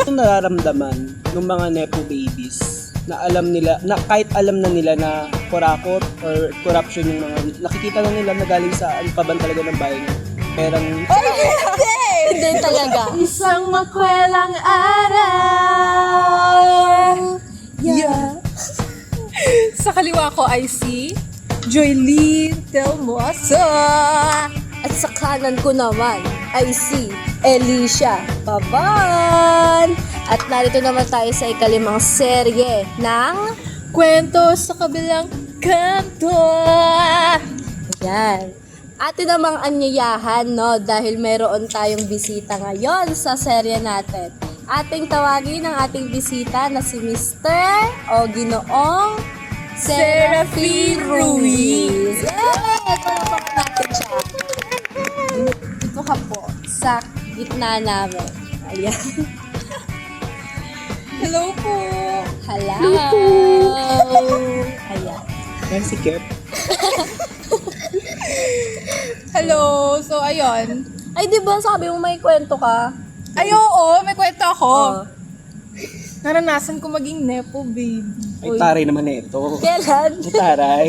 Anong nararamdaman ng mga nepo babies na alam nila, na kahit alam na nila na kurakot or corruption yung mga, nakikita na nila na galing sa ano pa ba talaga ng bayan, perang... Hindi talaga. Isang makwelang araw. Yeah. Sa kaliwa ko ay si Joylene Telmosa. At sa kanan ko naman ay si Alicia Paban. At narito naman tayo sa ikalimang serye ng Kwento sa kabilang kanto. Ayan. Atin namang anyayahan, no? Dahil meron tayong bisita ngayon sa serye natin. Ating tawagin ang ating bisita na si Mr. o Ginoong Serafin Ruiz. Yay! Palakpak natin siya. Dito ka po, sa gitna namin. Ayan. Hello po. Hello! Ayan. Yan si Kep. Hello. So, ayun. Ay, di ba sabi mo may kwento ka? Ay, oo. May kwento ako. Oh. Naranasan ko maging nepo baby. Ay, taray naman na ito. Kailan? Ay, taray.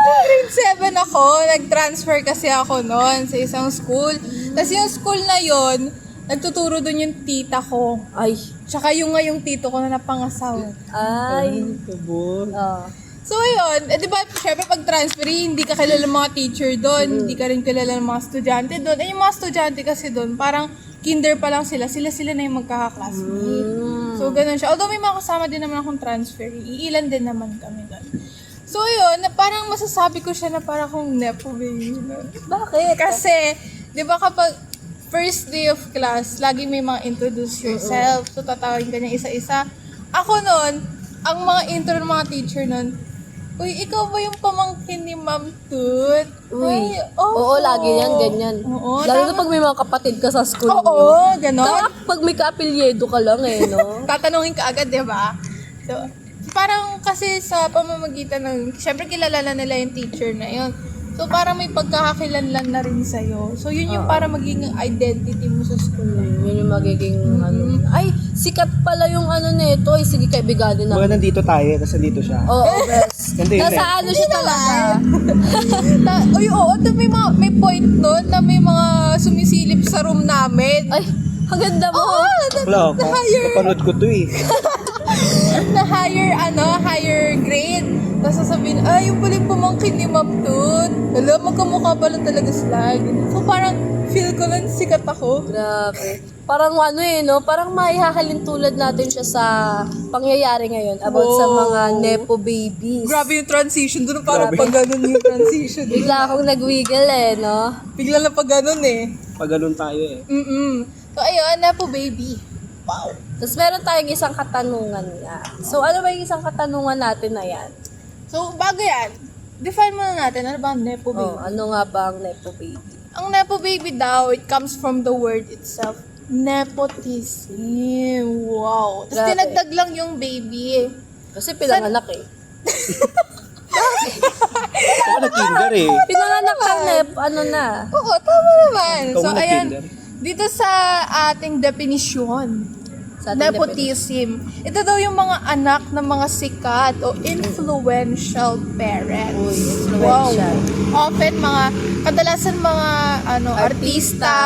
Grade 7 ako. Nag-transfer kasi ako noon sa isang school. Tapos yung school na yon, nagtuturo doon yung tita ko. Ay. Tsaka yung ngayong tito ko na napangasawa. Ay. Kabon. Oh. So, ayun. Eh, di ba, syempre pag transfer, hindi ka kilala ng mga teacher doon. Hindi ka rin kilala ng mga estudyante doon. Eh, yung mga estudyante kasi doon, parang kinder pa lang sila. Sila na yung magkaka-classmate. So, ganun siya. Although may mga kasama din naman akong transfer, iilan din naman kami doon. So, yun, na parang masasabi ko siya na parang akong nepo baby. Bakit? Kasi, di ba kapag first day of class, lagi may mga introduce yourself. So, tatawagin ka niya isa-isa. Ako noon, ang mga intro ng mga teacher noon, uy, ikaw ba yung pamangkin ni Ma'am Tut? Uy. Ay, Oo, lagi yan, ganyan. Oo, Lalo na tama. pag may mga kapatid ka sa school Oo, nyo. ganon. Kaya pag may ka-apelyedo ka lang eh, no? Tatanungin ka agad, di ba? So, parang kasi sa pamamagitan ng, syempre kilala na nila yung teacher na yun. So, parang may pagkakakilanlan na rin sa'yo. So, yun yung para magiging identity mo sa school. Yun yung magiging ano. Ay, sikat pala yung ano nito. Ay, sige, kaibigan na. Mga nandito tayo, tapos nandito siya. Oo, best. Ganito yun Nasa ano siya talaga. Uy, oo, may point nun na may mga sumisilip sa room namin. Ay, ang ganda mo. Wala ako. Napanood ko to eh. Na higher grade. Tapos sasabihin, yung pala yung pamangkin ni Ma'am Tut. Alam, magkamukha pala talaga sila. So parang feel ko lang sikat ako. Grabe. Parang ano eh, no? Parang maihahalin tulad natin siya sa pangyayari ngayon about sa mga nepo babies. Grabe yung transition doon. Parang Grabe. pag ganun yung transition. Bigla akong nag-wiggle eh, no? Bigla na pag ganun eh. Pag ganun tayo eh. So ayun, nepo baby. Wow. Tapos meron tayong isang katanungan nga. So ano ba yung isang katanungan natin na yan? So bago yan, define muna natin, ano ba ang nepo baby? Oh, ano nga ba ang nepo baby? Ang nepo baby daw, it comes from the word itself. Nepotism. Wow. Tapos Grabe. tinagdag lang yung baby. Kasi pinanganak eh. Ako nag-kinder eh. Pinanganak ka ano na. Oo, tama naman. Ikaw So, muna, ayan. Kinder. Dito sa ating depinisyon, Sa ating nepotism, ito daw yung mga anak ng mga sikat o influential parents. influential. Wow. Often kadalasan mga artista,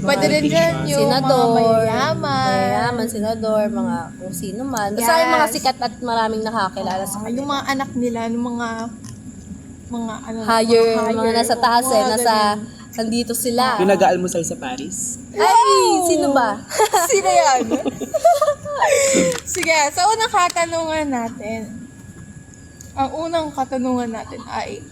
pwede rin dyan yung Senador, mga mayayaman. senador, mga kung sino man. Basta Yes. yung mga sikat at maraming nakakilala sa kanila. Yung mga anak nila, yung mga Higher, mga mga nasa taas eh, mga nasa, ganyan. nandito sila. Yung nag-aalmusal sa Paris. Ay, sino ba? Sino yan? Sige, sa unang katanungan natin. Ang unang katanungan natin ay,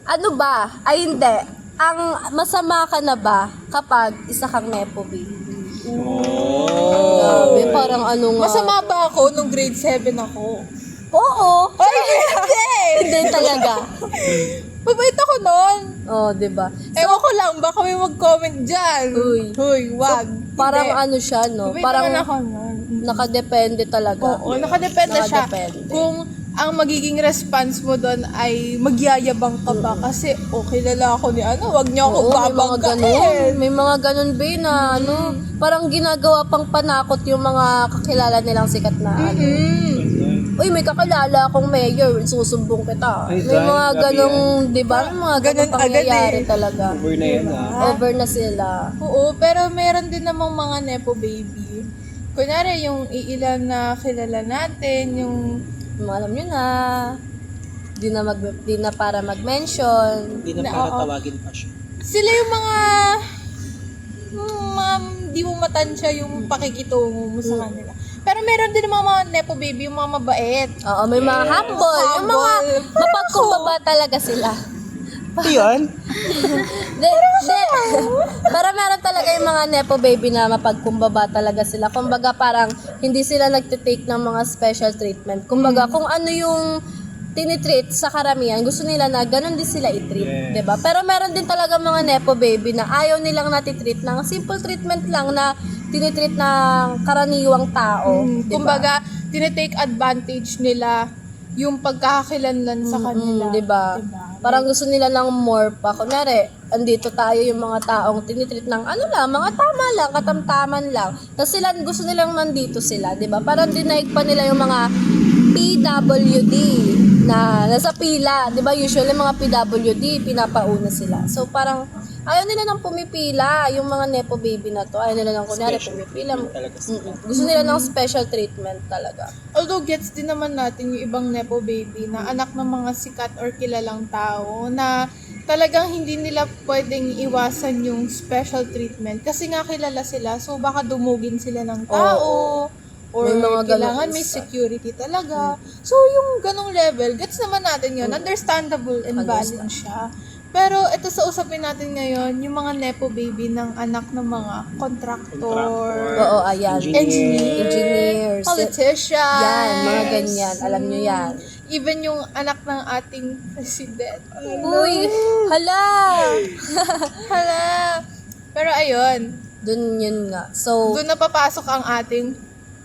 Ano ba? Ay, hindi. Ang masama ka na ba kapag isa kang nepo baby? Grabe, parang ano nga. masama ba ako nung grade 7 ako? Oo. Ay, hindi! Hindi talaga. Mabait ako nun. Oh, 'di ba? Ewan ko lang, baka may mag-comment dyan. Uy. wag. Parang Hindi. ano siya, no? Mabait Parang naman ako nun. nakadepende talaga. Oo, nakadepende siya. Nakadepende. Kung ang magiging response mo doon ay magyayabang ka ba? Kasi, kilala ako ni wag niyo ako Oo, may mga ganun. babanggain. May mga ganun, be, na parang ginagawa pang panakot yung mga kakilala nilang sikat na Uy, may kakilala akong mayor, susumbong kita. Ay, May mga grabe ganong, di ba? May mga ganong Ganun agad pangyayari eh. talaga. Over na yan Over na sila. Oo, pero meron din namang mga nepo baby. Kunyari, yung iilan na kilala natin, yung Yung alam nyo na, di na para mag-mention. Hindi na para tawagin pa siya. sila yung mga di mo matansya yung pakikitungo mo sa kanila. Pero meron din mga nepo baby, yung mga mabait. Oo, may mga humble. Yung mga Humble. mapagkumbaba talaga sila. Ito yun? Pero meron talaga yung mga nepo baby na mapagkumbaba talaga sila. Kumbaga parang hindi sila nagtitake ng mga special treatment. Kumbaga kung ano yung tinitreat sa karamihan, gusto nila na ganun din sila i-treat, Yes. 'di ba? Pero meron din talaga mga nepo baby na ayaw nilang natitreat ng simple treatment lang na tinitreat ng karaniwang tao, 'di ba? Kumbaga, tinitake advantage nila yung pagkakakilanlan sa kanila. 'Di ba? Parang gusto nila ng more pa. Kunwari, andito tayo yung mga taong tinitreat ng mga tama lang, katamtaman lang. Tapos sila, gusto nilang nandito sila, di ba? Parang dinaig pa nila yung mga PWD na nasa pila, di ba? Usually mga PWD, pinapauna sila. So parang, ayaw nila nang pumipila yung mga nepo baby na to. Ayaw nila nang kunwari Special pumipila. talaga sila. Gusto nila ng special treatment talaga. Although gets din naman natin yung ibang nepo baby na anak ng mga sikat or kilalang tao na talagang hindi nila pwedeng iwasan yung special treatment kasi nga kilala sila, so baka dumugin sila ng tao or May mga kailangan ganong may isa. security talaga. So yung ganong level, gets naman natin yun, understandable and valid siya. Pero ito sa usapin natin ngayon, yung mga nepo baby ng anak ng mga kontraktor, Oo, ayan. Engineers. politicians, Yan, mga ganyan. Alam nyo yan. even yung anak ng ating president. Uy, hala! Hala! Pero ayun, Dun yun nga. So, doon na papasok ang ating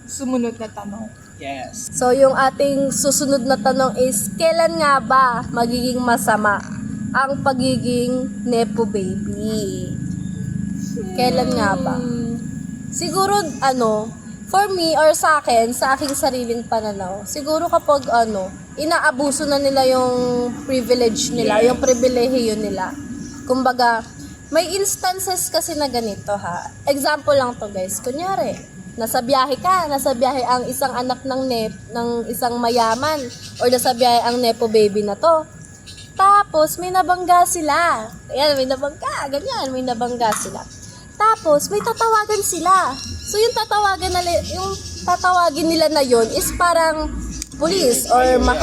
sumunod na tanong. Yes. so yung ating susunod na tanong is, kailan nga ba magiging masama ang pagiging nepo baby? Kailan nga ba? Siguro, for me or sa akin, sa aking sariling pananaw, siguro kapag inaabuso na nila yung privilege nila, yung pribilehiyo nila. Kumbaga, may instances kasi na ganito ha. Example lang to guys. Kunyari, nasa biyahe ang isang anak ng isang mayaman or nasa biyahe ang nepo baby na to. Tapos, may nabangga sila. Ayan, may nabangga sila. Tapos, may tatawagan sila. So, yung tatawagin nila na yon is parang police or mga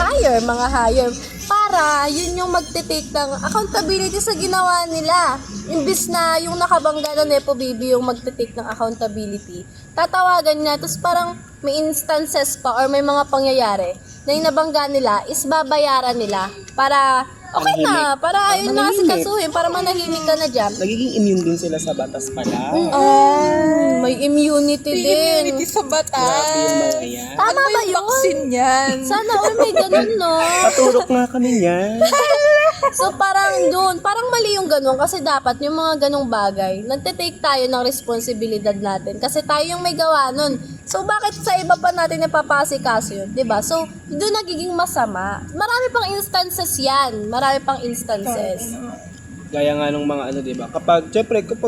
hire para yun yung magte-take ng accountability sa ginawa nila. Imbis na yung nakabangga na nepo baby yung magte-take ng accountability, tatawagan niya, tapos parang may instances pa or may mga pangyayari na yung nabangga nila is babayaran nila para okay na, para ayun na kasi kasuhin, para manahimik ka na dyan. Nagiging immune din sila sa batas pala. May immunity May din. immunity sa Grabe yung batas. mga yan. Tama Ano ba yung yun? vaccine yan? Sana all may ganun, no? Paturok nga kami niyan. So parang mali yung ganun kasi dapat yung mga ganung bagay, nagte-take tayo ng responsibilidad natin kasi tayo yung may gawa nun. So bakit sa iba pa natin napapasikaso yun, 'di ba? So doon nagiging masama. Marami pang instances yan. Gaya nga nung mga di ba? Kapag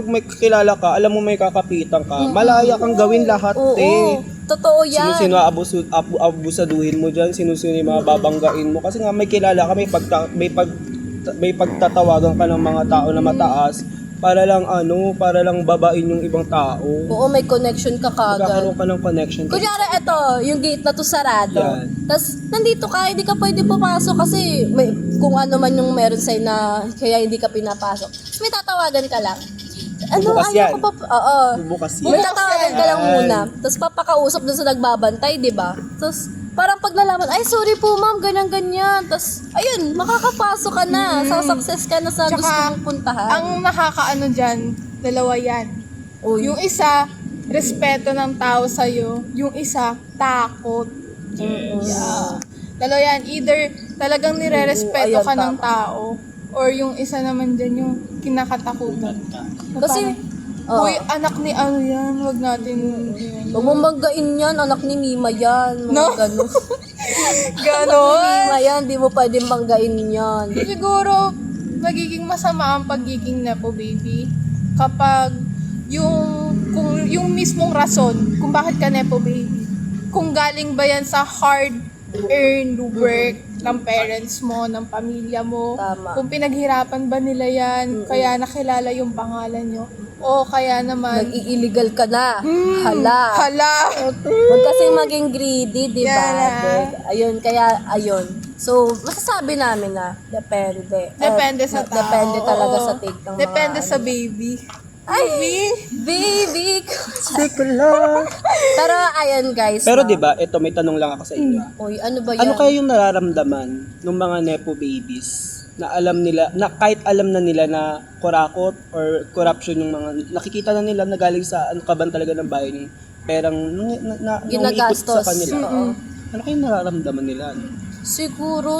may kakilala ka, alam mo may kakapitan ka, malaya kang gawin lahat Oo, totoo yan. Sino-sino abusaduhin mo dyan, sino-sino yung mga babanggain mo. Kasi nga may kilala ka, may pagtatawagan ka ng mga tao na mataas para lang babain yung ibang tao. Oo, may connection ka kagad. Magkakaroon ka ng connection. Kunyari, ito, yung gate na to sarado. Yan. Tapos, nandito ka, hindi ka pwede pumasok kasi kung ano man yung meron sa'yo na kaya hindi ka pinapasok. Tapos may tatawagan ka lang. Bubukas ayaw yan. ko pa, oo. Bubukas May yan. tatawagan ka lang muna. Tapos papakausap dun sa nagbabantay, di ba? Tapos, parang pag nalaman, ay sorry po ma'am, ganyan-ganyan. Tapos, ayun, makakapasok ka na. Sasuccess ka na sa Tsaka, gusto mong puntahan. Ang nakakaano dyan, dalawa yan. Uy. Yung isa, respeto ng tao sa'yo. Yung isa, takot. Yeah. Dalawa yan, either talagang nire-respeto ayan, ka ng tama. tao, or yung isa naman dyan yung kinakatakutan ka. Na Kasi, parang, uy, anak ni ano yan, wag natin. huwag mong banggain yan, anak ni Mima yan. Mga No? ganun. Ganon. Mima yan, di mo pwedeng banggain yan. Siguro, magiging masama ang pagiging nepo baby kapag kung yung mismong rason kung bakit ka nepo baby, kung galing ba yan sa hard earned work ng parents mo, ng pamilya mo, Tama. kung pinaghirapan ba nila yan, kaya nakilala yung pangalan nyo, o kaya naman, Nag-i-illegal ka na. Hala. hala, Huwag kasing maging greedy, di ba? Yan. Ayun, kaya, ayun. So, masasabi namin na, depende. depende sa tao. Depende talaga Oo. sa take ng Depende mga, sa baby. Ay, baby ko. Sikula. Pero, ayun guys. Pero no? 'di ba, ito may tanong lang ako sa inyo. Uy, ano ba yan? Ano kaya yung nararamdaman ng mga nepo babies na alam nila, na kahit alam na nila na kurakot or corruption yung mga, nakikita na nila na galing sa ano kaban talaga ng bayan yung perang umiikot Ginagastos. sa kanila. Oo. Ano kaya yung nararamdaman nila? Siguro,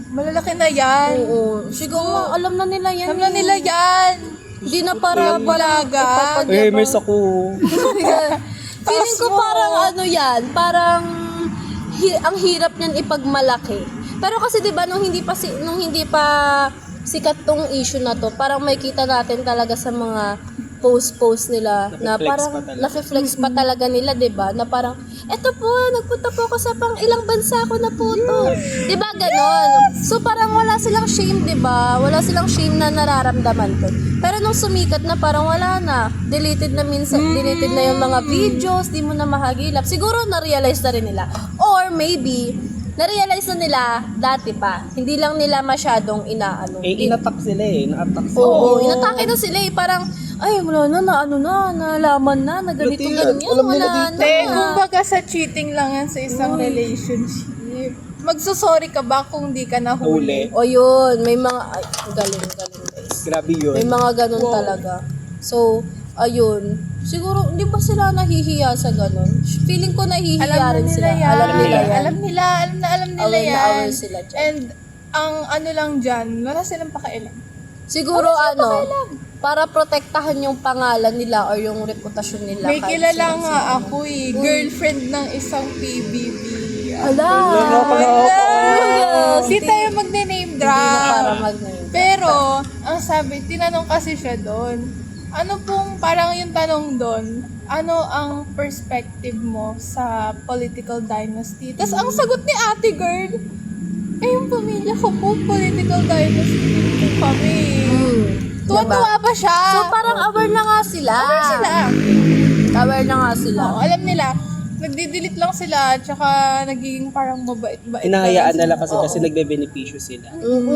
Malalaki na yan. oo. Siguro, alam na nila yan. Alam na nila yan. Hindi na para Bulaga. Eh, may ako. Feeling ko parang ano yan, parang ang hirap niyan ipagmalaki. Pero kasi 'di ba nung hindi pa sikat tong issue na to, parang may kita natin talaga sa mga post nila na Nafe-flex parang pa talaga. nafe-flex pa talaga nila, 'di ba? Na parang eto po, nagpunta po ako sa pang ilang bansa ko na po to. 'Di ba ganon? So parang wala silang shame, 'di ba? Wala silang shame na nararamdaman ko. Pero nung sumikat na parang wala na. Deleted na yung mga videos, di mo na mahagilap. Siguro na-realize na rin nila. Or maybe na-realize na nila dati pa. Hindi lang nila masyadong inaano. Eh, inatak sila eh. Na-attack sila. Oo, inatake na sila eh. Parang, ay, wala na, nalaman na, na ganito Buti yan. ganyan, Alam nila wala dito. na. Kumbaga sa cheating lang yan sa isang relationship. Magsusorry ka ba kung di ka nahuli? Huli. O yun, may mga, ay, galing guys. Grabe yun. May mga ganun talaga. So, ayun. Siguro, hindi ba sila nahihiya sa ganun? Feeling ko nahihiya Alam na rin nila sila. yan. Alam nila yan. Alam nila Aware na yan. aware sila dyan. And ang ano lang dyan, wala silang pakialam. Siguro para protektahan yung pangalan nila or yung reputasyon nila. May kahit kilala sino- nga ako girlfriend ng isang PBB. Ala! Hindi tayo magne-name drop. Para mag-name. Pero, ang sabi, tinanong kasi siya doon, ano pong, parang yung tanong doon, ano ang perspective mo sa political dynasty? Tapos ang sagot ni ate girl, yung pamilya ko po, political dynasty po kami. Tuwa-tuwa pa siya. So, parang aware na nga sila. sila. Aware na nga sila. Oo, alam nila, nagdi-delete lang sila, tsaka nagiging parang mabait-bait. Hinahayaan lang nila sila. kasi nagbe-benepisyo sila.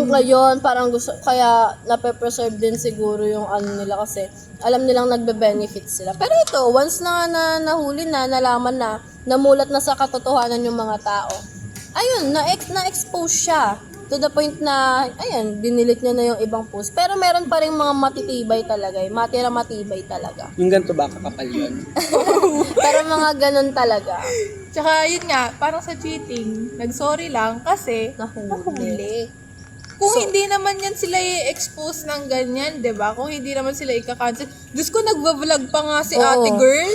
Ngayon, parang gusto, kaya nape-preserve din siguro yung ano nila kasi alam nilang nagbe-benefit sila. Pero ito, once na nahuli na, nalaman na, namulat na sa katotohanan yung mga tao, ayun, na-expose siya. To the point na, ayun, dinilit niya na yung ibang post. Pero meron pa rin mga matitibay talaga, matibay talaga. Yung ganito ba, kakapal yun? Pero mga ganun talaga. Tsaka yun nga, parang sa cheating, nag-sorry lang kasi Nahuli. kung hindi naman yan sila i-expose ng ganyan, 'di ba? Kung hindi naman sila ika-cancel. Diyos ko, nagva-vlog pa nga si Oo. ate girl.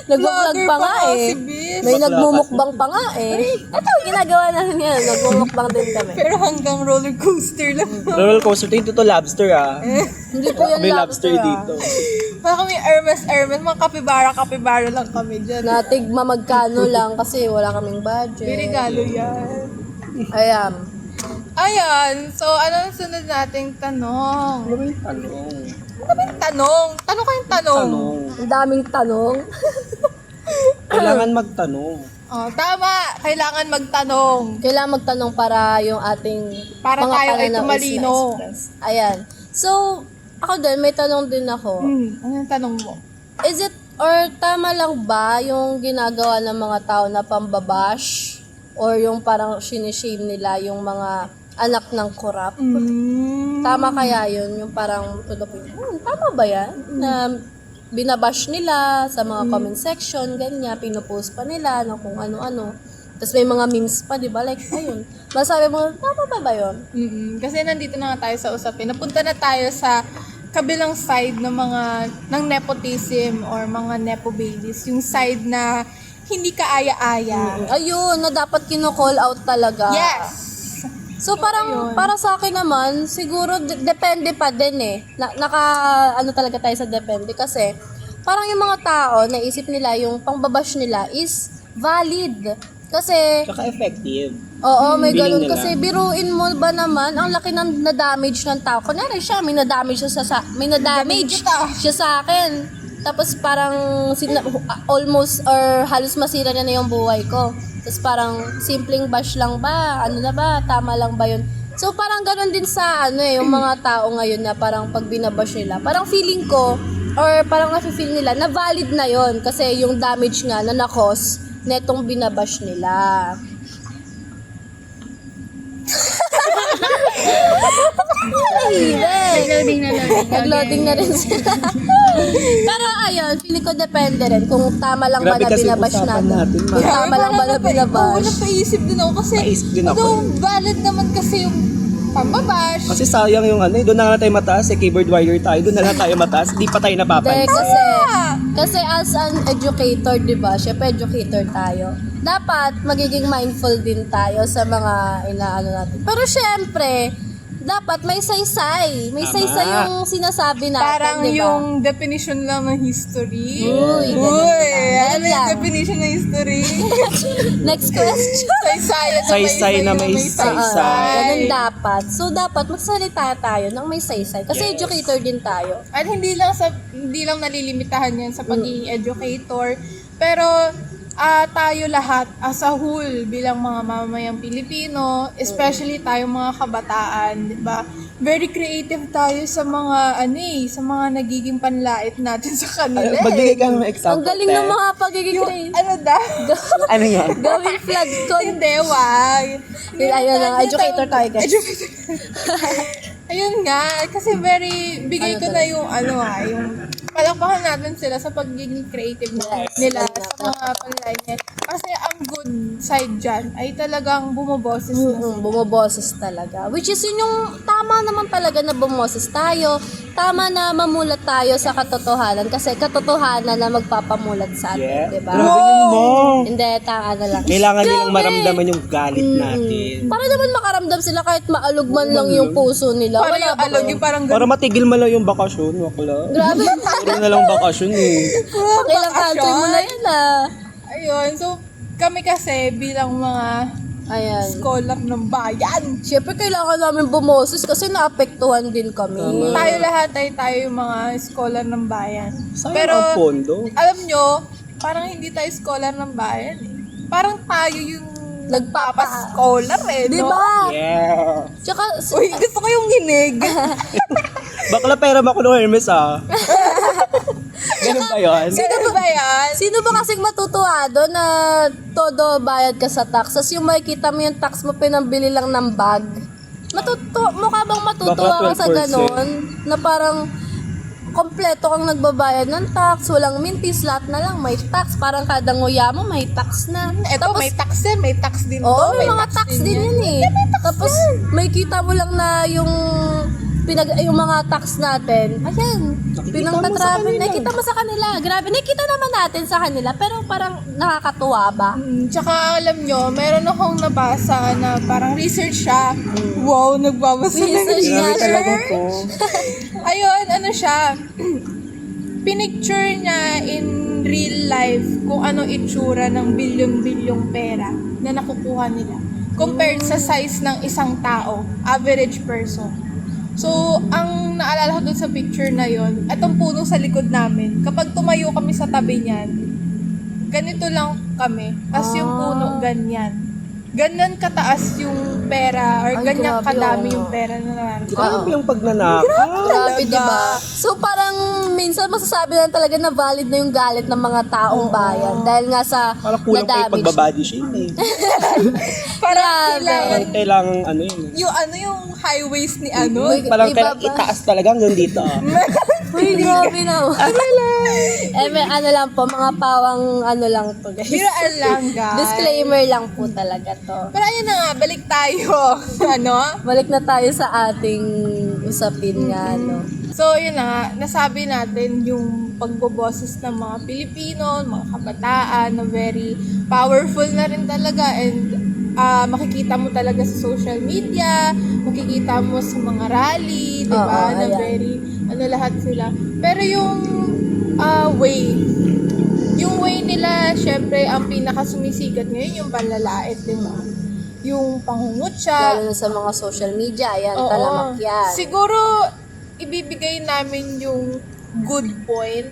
Nag-vlog Vlogger pa nga si eh. Bis. May nagmumukbang pa nga eh. Ito, ginagawa namin yan. Nagmumukbang din kami. Pero hanggang roller coaster lang. Roller coaster, ito lobster ah. Hindi po yan May lobster ah. dito. Mga kami Hermes, mga kapibara lang kami dyan. Natigma magkano lang kasi wala kaming budget. May regalo yan. Ayan. Ayan, so ano ang sunod nating tanong? Ano ba yung tanong? Ano ba yung tanong? Tanong kayong tanong. Tanong. Ang daming tanong. Kailangan magtanong. Oh, tama, kailangan magtanong. Kailangan magtanong para yung ating Para mga tayo ay pananaw is tumalino. na-express. Ayan. So, ako din, may tanong din ako. Ano yung tanong mo? Is it, or tama lang ba yung ginagawa ng mga tao na pambabash? Or yung parang sinishame nila yung mga anak ng korap? Tama kaya yun? Yung parang, to the point, tama ba yan? Na binabash nila sa mga comment section, ganyan, pinupost pa nila ng kung ano-ano. Tapos may mga memes pa, di ba? Like, ayun. Masabi mo, tama ba yun? Kasi nandito na nga tayo sa usapin. Napunta na tayo sa kabilang side ng nepotism or mga nepo babies. Yung side na hindi kaaya-aya. Ayun, na dapat kino-call out talaga. Yes! So parang para sa akin naman, siguro depende pa din eh. Ano talaga tayo sa depende kasi parang yung mga tao naisip nila yung pangbabash nila is valid. Kasi Tsaka effective. oo, may Feeling ganun nila. kasi biruin mo ba naman ang laki ng na-damage ng tao. Kunyari siya, may na-damage siya sa akin. Tapos parang almost or halos masira na yung buhay ko. Tapos parang simpleng bash lang ba? Ano na ba? Tama lang ba yun? So parang ganun din sa yung mga tao ngayon na parang pag binabash nila. Parang feeling ko or parang nafe-feel nila na valid na yon kasi yung damage nga na na-cause netong binabash nila. Loading na loading. Nag-loading na rin sila. Pero ayun, feeling ko depende rin kung tama lang ba Grabe na kasi binabash usapan natin. natin, Kung tama lang ba na Oo, binabash. napaisip din ako kasi Naisip din ako. although valid naman kasi yung pambabash. Kasi sayang yung doon na lang tayo mataas, keyboard warrior tayo, doon na lang tayo mataas, di pa tayo Hindi, napapansin. kasi as an educator, di ba? Syempre educator tayo. Dapat magiging mindful din tayo sa mga inaano natin. Pero syempre, dapat may saysay. May Tama. saysay yung sinasabi natin, Parang di ba? yung definition lang ng history. Uy, ganun lang. ano Ganun yung lang. definition ng history? Next question. Saysay na may saysay. Ganun dapat. So, dapat magsalita tayo ng may saysay. Kasi Yes. educator din tayo. At hindi lang nalilimitahan yan sa pagiging educator, pero tayo lahat as a whole bilang mga mamamayang Pilipino, especially tayong mga kabataan, 'di ba? Very creative tayo sa mga sa mga nagiging panlait natin sa kanila. Magbigay ka ng example. Ang galing ng mga pagiging Yung, creative. ano daw? Ano yan? Gawing flag con. Hindi, wag. Ayun lang, educator tayo, guys. Ayun nga, kasi bigay ko na yung yung palakpakan natin sila sa pagiging creative nila sa mga panlait niya. Kasi ang good side dyan ay talagang bumoboses na sila. Bumoboses talaga. Which is yun yung tama naman talaga na bumoses tayo. Tama na mamulat tayo sa katotohanan. Kasi katotohanan na magpapamulat sa atin, Yeah. di ba? Grabe yun mo. Hindi, tanga na lang. Kailangan nilang Grabe. maramdaman yung galit natin. Para naman makaramdam sila kahit maalog man lang yung puso nila. Parang Wala yung ba alog, kayo? yung parang Para matigil mo lang yung bakasyon, wakla. Grabe. Puro na lang bakasyon eh. Pakilang country mo na yan ah. Ayun, so kami kasi bilang mga Ayan. scholar ng bayan, Siyempre kailangan namin bumoses kasi naapektuhan din kami. tayo lahat ay tayo yung mga scholar ng bayan. Sayang Pero ang pondo. alam nyo, parang hindi tayo scholar ng bayan eh. Parang tayo yung nagpapa-scholar eh, Di no? ba? Yeah. Tsaka, Uy, gusto ko yung ginig. Bakla pera makulo Hermes ah. Ganun ba yun? Ano ba yan? sino ba kasing matutuwa doon na todo bayad ka sa tax? Tapos yung makikita mo yung tax mo, pinambili lang ng bag. Mukha bang matutuwa Baka ka sa 12%. ganon? Na parang kompleto kang nagbabayad ng tax, walang mintis, lahat na lang may tax. Parang kada nguya mo may tax na. Eto, may tax yan, may tax din Oo, to, may mga tax din yun eh. Tapos may kita mo lang na yung yung mga tax natin. Ayan, pinang-travel. Nakikita mo sa kanila. Grabe, nakikita naman natin sa kanila. Pero parang nakakatuwa ba? Tsaka alam nyo, meron akong nabasa na parang research siya. Wow, nagbabasa ng Research Grabe nga, talaga sir. to. Ayun, ano siya, pinicture niya in real life kung ano itsura ng bilyon-bilyong pera na nakukuha nila compared sa size ng isang tao, average person. So, ang naalala ko dun sa picture na yon, etong puno sa likod namin, kapag tumayo kami sa tabi niyan, ganito lang kami, as yung puno ganyan. Ganyan kataas yung pera or Ay, ganyan grabe, kadami oo. yung pera na naroon. Grabe yung pagnanakaw. Grabe, di ba? So, parang minsan masasabi lang talaga na valid na yung galit ng mga taong bayan. Dahil nga sa Parang kulang pa yung na-damage. pagbabody shame eh. Parang Parang kailangan yung high waist ni May- Parang iba kailangan ba? itaas talaga hanggang dito ah. Uy, grabe na. May ano lang po, mga pawang ano lang to, guys. Biruan lang, guys. Disclaimer lang po talaga to. Pero ayun na nga, balik tayo. Ano? Balik na tayo sa ating usapin nga, no? So, yun na nga, nasabi natin yung pagboboses ng mga Pilipino, mga kabataan na very powerful na rin talaga and makikita mo talaga sa social media, makikita mo sa mga rally, di ba? Oo, Na ayan. very, lahat sila. Pero yung way nila, syempre, ang pinakasumisikat ngayon yung panlalait, di ba? Yung pangungutya. Lalo na sa mga social media, ayan, Oo. talamak yan. Siguro, ibibigay namin yung good point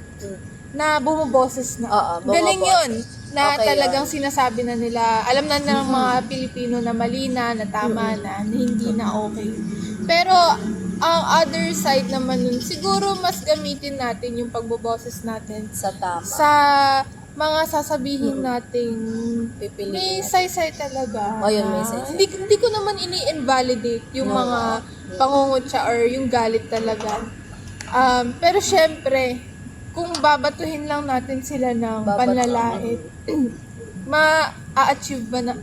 na bumuboses na. Oo, Galing yun. Na Okay talagang sinasabi na nila, alam na ng mga Pilipino na mali na tama na hindi na okay. Pero, ang other side naman nun, siguro mas gamitin natin yung pagbuboses natin Sa tama. sa mga sasabihin nating Pipiliin may natin. saysay talaga. Oh, yun, may na saysay. Hindi ko naman ini-invalidate yung No. mga pangungutya or yung galit talaga. Pero syempre, kung babatuhin lang natin sila ng panlalait, ma-achieve ba na?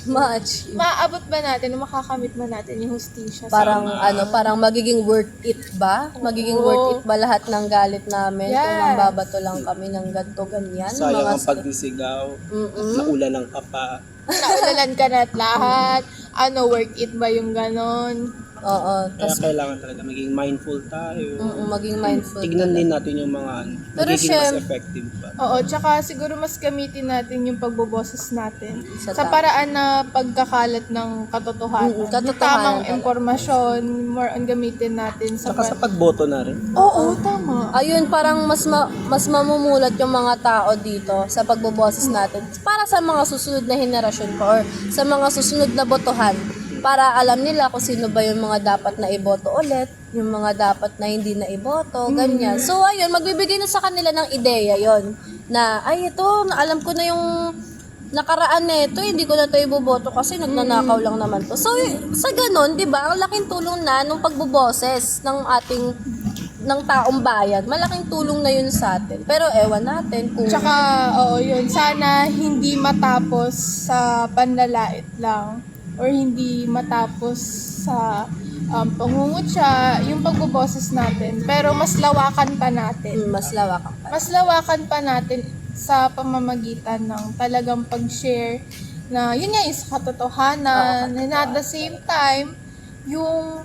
Much. Maaabot ba natin, makakamit ba natin yung hustisya? Parang parang magiging worth it ba? Magiging Oo. worth it ba lahat ng galit namin kung Yes. nambabato lang kami ng ganto ganyan? Sayang Mga ang pagdisigaw. Naulan ng kapa. Naulalan ka na at lahat. Worth it ba yung ganon? Oo, Kaya tas kailangan talaga maging mindful tayo. maging mindful. Tignan din natin yung mga Pero magiging mas syem- effective pa. Oo, tsaka siguro mas gamitin natin yung pagboboses natin Sa sa tama. paraan na pagkakalat ng katotohanan. Yung katotohanan tamang talaga. impormasyon, more on gamitin natin sa... Saka sa pagboto na rin. Oo, tama. Ayun, parang mas mamumulat yung mga tao dito sa pagboboses natin para sa mga susunod na henerasyon pa or sa mga susunod na botohan para alam nila kung sino ba yung mga dapat na iboto ulit, yung mga dapat na hindi na iboto, ganyan. So, ayun, magbibigay na sa kanila ng ideya yon na, ay, ito, alam ko na yung nakaraan nito, hindi ko na to iboboto kasi nagnanakaw lang naman to. So, sa ganun, di ba, ang laking tulong na nung pagboboses ng taong bayan, malaking tulong na yun sa atin. Pero ewan natin kung... Tsaka, yun, sana hindi matapos sa panlalait lang or hindi matapos sa pangungutya, yung pagboboses natin. Pero mas lawakan pa natin. mas lawakan pa. Mas lawakan pa natin sa pamamagitan ng talagang pag-share na yun nga yung sa katotohanan and at the same time yung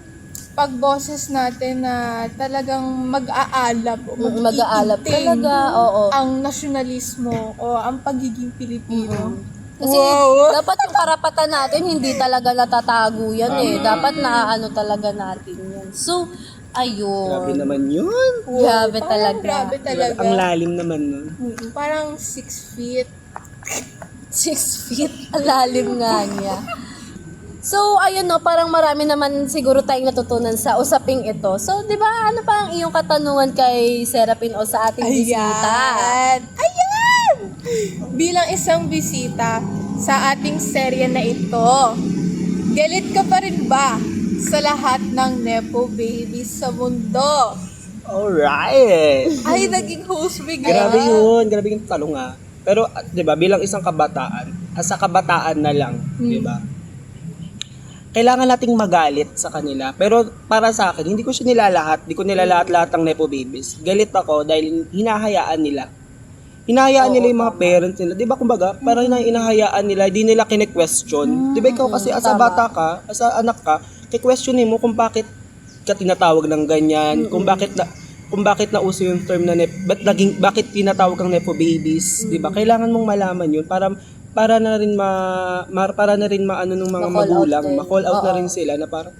pagboses natin na talagang mag-aalab o Mag-aalab mag-iinting talaga, oo. ang nasyonalismo o ang pagiging Pilipino. Kasi Wow. dapat yung karapatan natin, hindi talaga natatago yan eh. Dapat naaano talaga natin yan. So, ayun. Grabe naman yun. Grabe Parang talaga. Grabe talaga. Ang lalim naman nun. Parang 6 feet. 6 feet, ang lalim nga niya. So, ayun no, parang marami naman siguro tayong natutunan sa usaping ito. So, di ba, ano pa ang iyong katanungan kay Serapin o sa ating bisita? Ayan! Bilang isang bisita sa ating serye na ito, galit ka pa rin ba sa lahat ng Nepo babies sa mundo? Alright! Ay, naging host bigla. Grabe yun. Grabe yung talong ah. Pero, di ba, bilang isang kabataan, sa kabataan na lang, di ba? Kailangan nating magalit sa kanila. Pero para sa akin, hindi ko siya nilalahat. Hindi ko nilalahat-lahat ng Nepo babies. Galit ako dahil hinahayaan nila. Hinahayaan nila yung mga parents nila. Di ba kumbaga, parang hinahayaan nila, hindi nila kine-question. Di ba ikaw kasi as a bata ka, as a anak ka, kikwestyunin mo kung bakit ka tinatawag ng ganyan, kung bakit nauso yung term na bakit tinatawag kang Nepo babies, 'di ba? Kailangan mong malaman 'yun para na rin maano ng mga Ma-call magulang, out din. ma-call out na Oo. rin sila na parang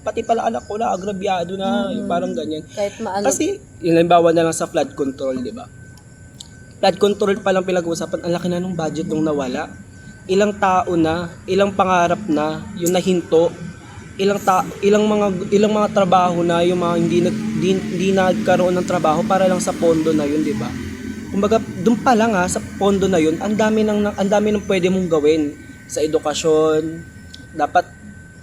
pati pala anak ko na agrabyado na, yung parang ganyan. Kahit maano. Kasi yung halimbawa na lang sa flood control, 'di ba? Flood control pa lang pinag-uusapan, ang laki na ng budget nung nawala. Ilang tao na, ilang pangarap na yung nahinto, ilang mga trabaho na yung mga hindi nagkaroon ng trabaho para lang sa pondo na yun, 'di ba? Kumbaga, doon pa lang sa pondo na yun, ang dami ng pwede mong gawin sa edukasyon. Dapat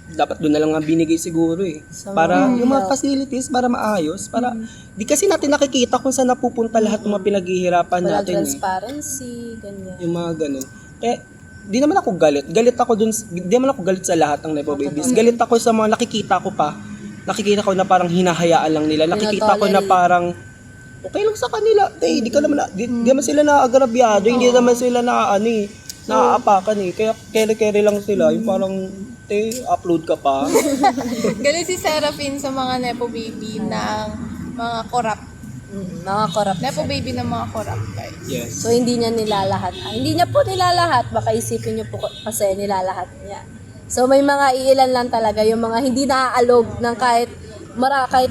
dapat doon na lang nga binigay siguro eh. Para yung mga facilities, para maayos, para di kasi natin nakikita kung saan napupunta lahat ng mga pinaghihirapan Walang natin eh. transparency, ganyan. Yung mga ganun. Eh, di naman ako galit. Galit ako dun, di naman ako galit sa lahat ng Nepo Babies. Galit ako sa mga nakikita ko pa. Nakikita ko na parang hinahayaan lang nila. Nakikita ko na parang okay lang sa kanila. Eh, di naman sila naagrabyado. Hindi naman sila naaapakan eh. Kaya kere-kere lang sila. Yung parang, upload ka pa. Galit si Seraphine sa mga Nepo Baby ng mga corrupt. Mga corrupt. Nepo Baby ng mga corrupt, guys. Yes. So, hindi niya nilalahat. Hindi niya po nilalahat. Baka isipin niyo po kasi nilalahat niya. So, may mga iilan lang talaga. Yung mga hindi naaalog ng kahit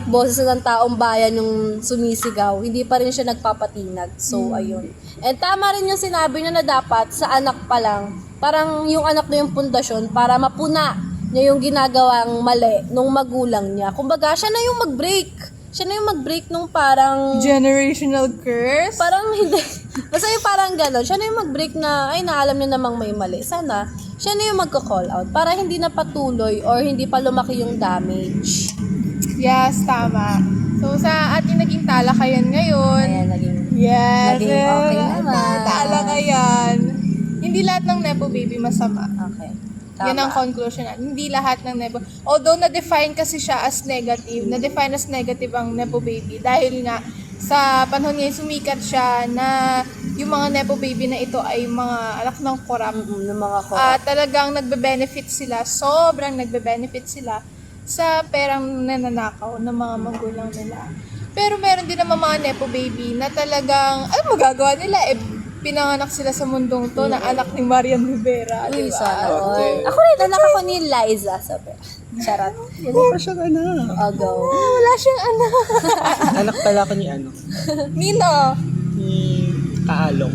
boses ng taong bayan yung sumisigaw. Hindi pa rin siya nagpapatinag. So, ayun. And tama rin yung sinabi niya na dapat sa anak pa lang, parang yung anak na yung pundasyon para mapuna niya yung ginagawang mali nung magulang niya. Kumbaga, siya na yung mag-break. Siya na yung mag-break nung parang Generational curse? parang hindi. Basta yung parang gano'n. Siya na yung mag-break na, ay, naalam niya namang may mali. Sana, siya na yung magko-call out para hindi na patuloy or hindi pa lumaki yung damage. Yes, tama. So, sa ating naging talakayan ngayon, Ayan, naging yes, Naging okay naman. talakayan. Hindi lahat ng Nepo Baby masama. okay. Yan ang conclusion natin. Hindi lahat ng Nepo. Although na-define kasi siya as negative, na-define as negative ang Nepo Baby dahil nga sa panahon ngayon sumikat siya na yung mga Nepo Baby na ito ay mga anak ng korap. Ng mga At talagang nagbe-benefit sila, sobrang nagbe-benefit sila sa perang nananakaw ng mga magulang nila. Pero meron din naman mga Nepo Baby na talagang, ay magagawa nila, pinanganak sila sa mundong to na anak ni Marian Rivera, di Uy, ba? sana all. Ako rin, anak ako ni Liza. Sabi. Charot. Wala pa siyang anak. Go. Wala siyang anak. Anak pala ko ni Nino? Ni Kaalong.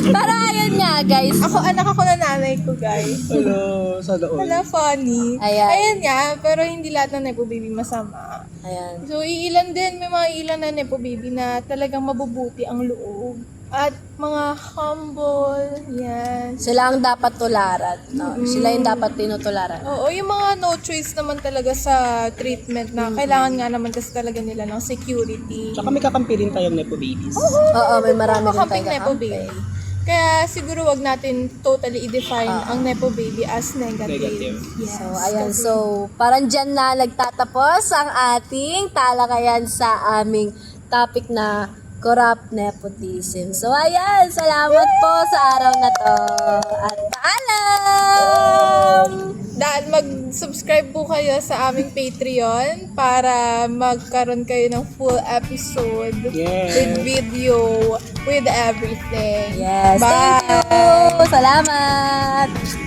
Pero ayun nga, guys. Anak ako na nanay ko, guys. Hello, sana all. Wala, funny. Ayan. Ayan nga, pero hindi lahat ng Nepo Baby masama. Ayan. So, iilan din, may mga ilan na Nepo Baby na talagang mabubuti ang loob. At mga humble, yan. Sila ang dapat tularan. No? Sila yung dapat tinutularan. Oo, yung mga no choice naman talaga sa treatment na kailangan nga naman kasi talaga nila ng security. Tsaka may kakampi rin tayong Nepo Babies. Oo, may marami rin Makamping tayo Nepo kakampi. Baby. Kaya siguro wag natin totally i-define ang Nepo Baby as negative. Negative. Yes. So, ayan. So, parang dyan na nagtatapos ang ating talakayan sa aming topic na corrupt nepotism. So, ayan. Salamat po sa araw na to. At paalam! Dahil mag-subscribe po kayo sa aming Patreon para magkaroon kayo ng full episode Yes. with video, with everything. Yes. Bye! Thank you. Salamat!